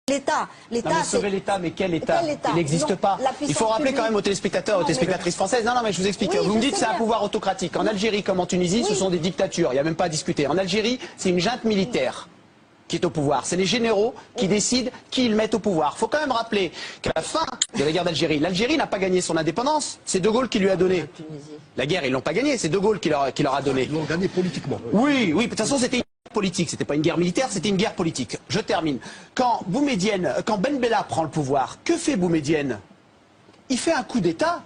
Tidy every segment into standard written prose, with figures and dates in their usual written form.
L'État. Sauver l'État, mais quel État? Il n'existe pas. Il faut rappeler quand même aux téléspectateurs, aux téléspectatrices françaises. Non, mais je vous explique. Vous me dites que c'est un pouvoir autocratique. En Algérie comme en Tunisie, ce sont des dictatures. Il n'y a même pas à discuter. En Algérie, c'est une junte militaire qui est au pouvoir. C'est les généraux qui décident qui ils mettent au pouvoir. Il faut quand même rappeler qu'à la fin de la guerre d'Algérie, l'Algérie n'a pas gagné son indépendance. C'est De Gaulle qui lui a donné. La guerre, ils l'ont pas gagnée. C'est De Gaulle qui leur a donné. Ils l'ont gagné politiquement. Oui, de toute façon, c'était politique, c'était pas une guerre militaire, c'était une guerre politique. Je termine. Quand Ben Bella prend le pouvoir, que fait Boumedienne? Il fait un coup d'État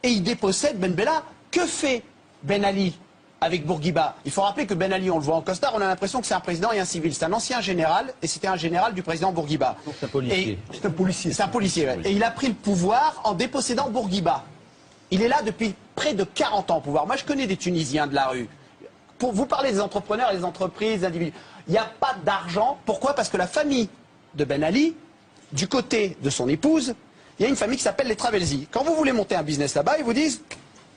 et il dépossède Ben Bella. Que fait Ben Ali avec Bourguiba? Il faut rappeler que Ben Ali, on le voit en costard, on a l'impression que c'est un président et un civil. C'est un ancien général et c'était un général du président Bourguiba. C'est un policier. C'est un policier. C'est un policier, ouais. Et il a pris le pouvoir en dépossédant Bourguiba. Il est là depuis près de 40 ans au pouvoir. Moi, je connais des Tunisiens de la rue. Pour vous parler des entrepreneurs et des entreprises, des individus, il n'y a pas d'argent. Pourquoi? Parce que la famille de Ben Ali, du côté de son épouse, il y a une famille qui s'appelle les Travelsi. Quand vous voulez monter un business là-bas, ils vous disent,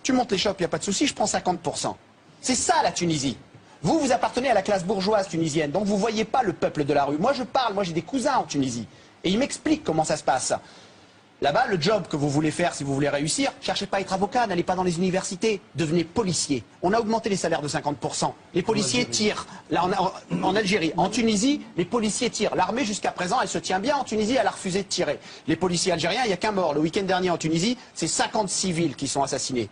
tu montes les shops, il n'y a pas de souci, je prends 50%. C'est ça la Tunisie. Vous appartenez à la classe bourgeoise tunisienne, donc vous ne voyez pas le peuple de la rue. Moi j'ai des cousins en Tunisie, et ils m'expliquent comment ça se passe. Là-bas, le job que vous voulez faire, si vous voulez réussir, cherchez pas à être avocat, n'allez pas dans les universités, devenez policier. On a augmenté les salaires de 50%. Les policiers tirent. Là, en Algérie, en Tunisie, les policiers tirent. L'armée, jusqu'à présent, elle se tient bien. En Tunisie, elle a refusé de tirer. Les policiers algériens, il n'y a qu'un mort. Le week-end dernier en Tunisie, c'est 50 civils qui sont assassinés.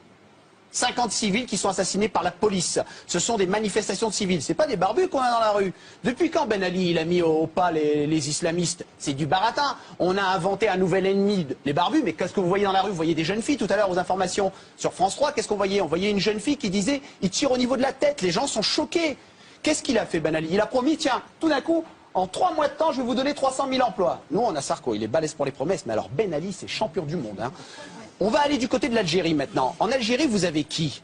50 civils qui sont assassinés par la police. Ce sont des manifestations de civils. C'est pas des barbus qu'on a dans la rue. Depuis quand Ben Ali il a mis au pas les islamistes? C'est du baratin. On a inventé un nouvel ennemi, les barbus. Mais qu'est-ce que vous voyez dans la rue? Vous voyez des jeunes filles tout à l'heure aux informations sur France 3. Qu'est-ce qu'on voyait? On voyait une jeune fille qui disait il tire au niveau de la tête. Les gens sont choqués. Qu'est-ce qu'il a fait Ben Ali? Il a promis tiens, tout d'un coup, en 3 mois de temps, je vais vous donner 300 000 emplois. Nous, on a Sarko, il est balèze pour les promesses. Mais alors Ben Ali, c'est champion du monde. Hein. On va aller du côté de l'Algérie maintenant. En Algérie, vous avez qui?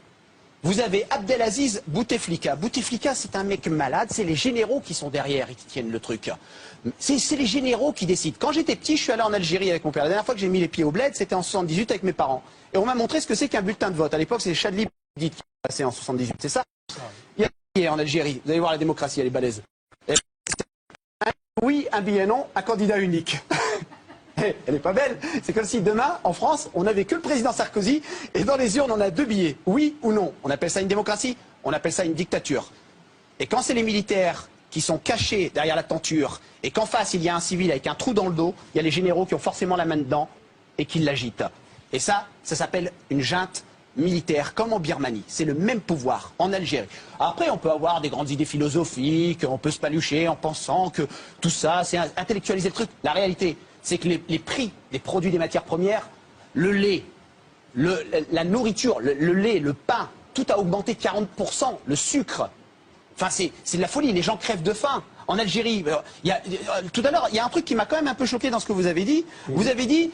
Vous avez Abdelaziz Bouteflika. Bouteflika, c'est un mec malade. C'est les généraux qui sont derrière et qui tiennent le truc. C'est les généraux qui décident. Quand j'étais petit, je suis allé en Algérie avec mon père. La dernière fois que j'ai mis les pieds au bled, c'était en 78 avec mes parents. Et on m'a montré ce que c'est qu'un bulletin de vote. À l'époque, c'est Chadli qui passait en 78. C'est ça? Il y a en Algérie. Vous allez voir la démocratie, elle est balèze. Un oui, un billet non, un candidat unique. Elle est pas belle. C'est comme si demain, en France, on n'avait que le président Sarkozy et dans les urnes, on a 2 billets. Oui ou non. On appelle ça une démocratie, on appelle ça une dictature. Et quand c'est les militaires qui sont cachés derrière la tenture et qu'en face, il y a un civil avec un trou dans le dos, il y a les généraux qui ont forcément la main dedans et qui l'agitent. Et ça s'appelle une junte militaire, comme en Birmanie. C'est le même pouvoir en Algérie. Après, on peut avoir des grandes idées philosophiques, on peut se palucher en pensant que tout ça, c'est intellectualiser le truc. La réalité, c'est que les prix des produits des matières premières, le lait, la nourriture, le lait, le pain, tout a augmenté de 40%, le sucre. Enfin, c'est de la folie, les gens crèvent de faim. En Algérie, tout à l'heure, il y a un truc qui m'a quand même un peu choqué dans ce que vous avez dit. Vous avez dit,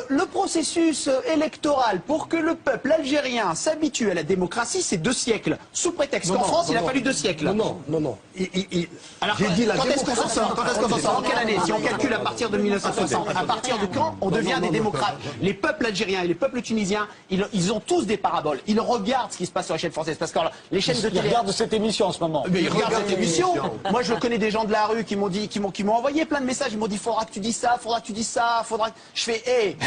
le processus électoral pour que le peuple algérien s'habitue à la démocratie, c'est 2 siècles. Sous prétexte qu'en France, il a fallu 2 siècles. Non. Alors, quand est-ce qu'on s'en sort? Quand est-ce qu'on s'en sort? En quelle année? Si on calcule à partir de 1960, à partir de quand on devient des démocrates? Les peuples algériens et les peuples tunisiens, ils ont tous des paraboles. Ils regardent ce qui se passe sur les chaînes françaises. Parce que les chaînes de télé... Ils regardent cette émission en ce moment. Mais ils regardent cette émission. Moi, je connais des gens de la rue qui m'ont envoyé plein de messages. Ils m'ont dit, faudra que tu dis ça, faudra que tu dis ça, faudra... Je fais, hé,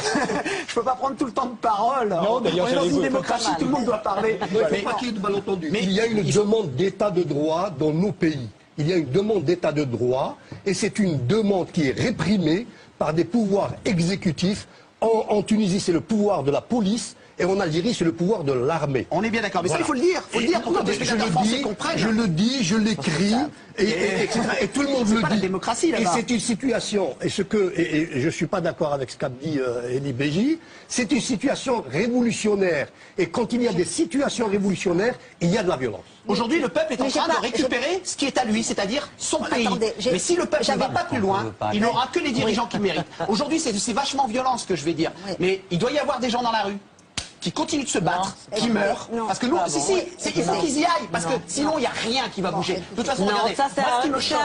je peux pas prendre tout le temps de parole. Non, d'ailleurs, on est dans une démocratie, tout le monde doit parler. Il ne faut pas qu'il y ait de malentendu. Il y a une demande d'état de droit dans nos pays. Il y a une demande d'état de droit et c'est une demande qui est réprimée par des pouvoirs exécutifs. En Tunisie, c'est le pouvoir de la police. Et en Algérie, c'est le pouvoir de l'armée. On est bien d'accord. Mais ça, il faut le dire. Il faut le dire pour que les spectateurs français comprennent. Je le dis, je l'écris, et tout le monde le dit. C'est pas la démocratie, là-bas. Et c'est une situation, et je ne suis pas d'accord avec ce qu'a dit Elie Béji, c'est une situation révolutionnaire. Et quand il y a des situations révolutionnaires, il y a de la violence. Aujourd'hui, le peuple est en train de récupérer ce qui est à lui, c'est-à-dire son pays. Mais si le peuple ne va pas plus loin, il n'aura que les dirigeants qui méritent. Aujourd'hui, c'est vachement violent ce que je vais dire. Mais il doit y avoir des gens dans la rue qui continuent de se battre, qui meurent. Parce que nous, il faut qu'ils y aillent, parce que sinon, il n'y a rien qui va bouger. De toute façon, regardez, moi, ce qui me choque,